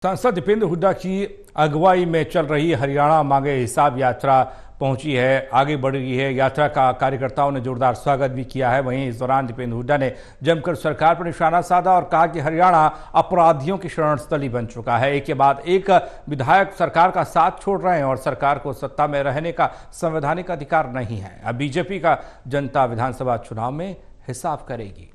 सांसद दीपेंद्र हुड्डा की अगुवाई में चल रही हरियाणा मांगे हिसाब यात्रा पहुंची है, आगे बढ़ रही है। यात्रा का कार्यकर्ताओं ने जोरदार स्वागत भी किया है। वहीं इस दौरान दीपेंद्र हुड्डा ने जमकर सरकार पर निशाना साधा और कहा कि हरियाणा अपराधियों की शरणस्थली बन चुका है। एक के बाद एक विधायक सरकार का साथ छोड़ रहे हैं और सरकार को सत्ता में रहने का संवैधानिक अधिकार नहीं है। अब बीजेपी का जनता विधानसभा चुनाव में हिसाब करेगी।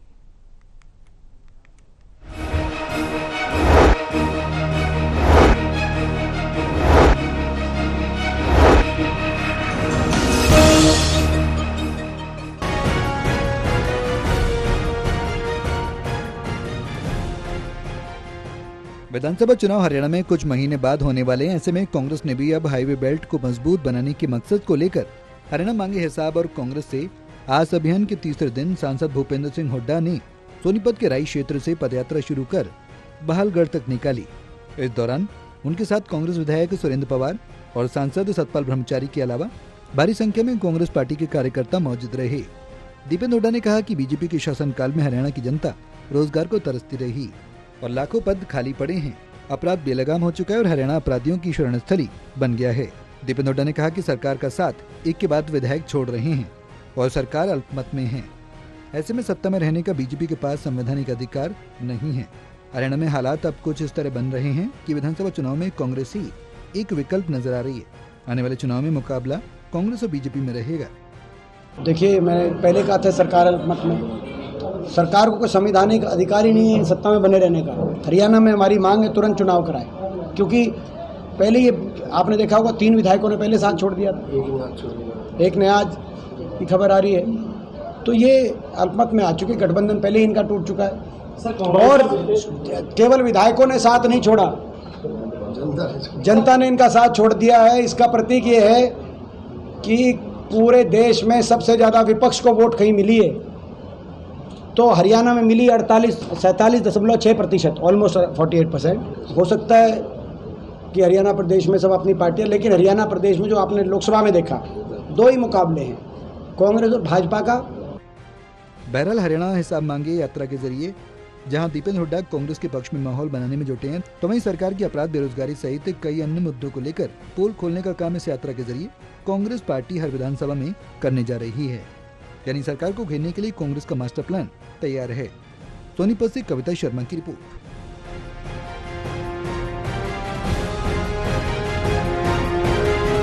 विधानसभा चुनाव हरियाणा में कुछ महीने बाद होने वाले हैं। ऐसे में कांग्रेस ने भी अब हाईवे बेल्ट को मजबूत बनाने के मकसद को लेकर हरियाणा मांगे हिसाब और कांग्रेस से आज अभियान के तीसरे दिन सांसद भूपेंद्र सिंह हुड्डा ने सोनीपत के राई क्षेत्र से पदयात्रा शुरू कर बहालगढ़ तक निकाली। इस दौरान उनके साथ कांग्रेस विधायक सुरेंद्र पवार और सांसद सतपाल ब्रह्मचारी के अलावा भारी संख्या में कांग्रेस पार्टी के कार्यकर्ता मौजूद रहे। दीपेंद्र हुड्डा ने कहा कि बीजेपी के शासनकाल में हरियाणा की जनता रोजगार को तरसती रही और लाखों पद खाली पड़े हैं। अपराध बेलगाम हो चुका है और हरियाणा अपराधियों की शरणस्थली बन गया है। दीपेंद्र हुड्डा ने कहा कि सरकार का साथ एक के बाद विधायक छोड़ रहे हैं और सरकार अल्पमत में है। ऐसे में सत्ता में रहने का बीजेपी के पास संवैधानिक अधिकार नहीं है। हरियाणा में हालात अब कुछ इस तरह बन रहे हैं कि विधानसभा चुनाव में कांग्रेस ही एक विकल्प नजर आ रही है। आने वाले चुनाव में मुकाबला कांग्रेस और बीजेपी में रहेगा। देखिए, मैंने पहले कहा था सरकार अल्पमत में, सरकार को कोई संवैधानिक अधिकार ही नहीं है सत्ता में बने रहने का। हरियाणा में हमारी मांग है तुरंत चुनाव कराए, क्योंकि पहले ये आपने देखा होगा 3 विधायकों ने पहले साथ छोड़ दिया था, एक ने आज की खबर आ रही है। तो ये अल्पमत में आ चुके, गठबंधन पहले ही इनका टूट चुका है और केवल विधायकों ने साथ नहीं छोड़ा, जनता ने इनका साथ छोड़ दिया है। इसका प्रतीक ये है कि पूरे देश में सबसे ज़्यादा विपक्ष को वोट कहीं मिली है तो हरियाणा में मिली 47.6%, ऑलमोस्ट 48%। हो सकता है कि हरियाणा प्रदेश में सब अपनी पार्टियां, लेकिन हरियाणा प्रदेश में जो आपने लोकसभा में देखा 2 ही मुकाबले हैं, कांग्रेस और भाजपा का। बहरहाल हरियाणा हिसाब मांगे यात्रा के जरिए जहां दीपेंद्र हुड्डा कांग्रेस के पक्ष में माहौल बनाने में जुटे हैं, तो वहीं सरकार की अपराध बेरोजगारी सहित कई अन्य मुद्दों को लेकर पोल खोलने का काम इस यात्रा के जरिए कांग्रेस पार्टी हर विधानसभा में करने जा रही है। यानी सरकार को घेरने के लिए कांग्रेस का मास्टर प्लान तैयार है। सोनीपत से कविता शर्मा की रिपोर्ट।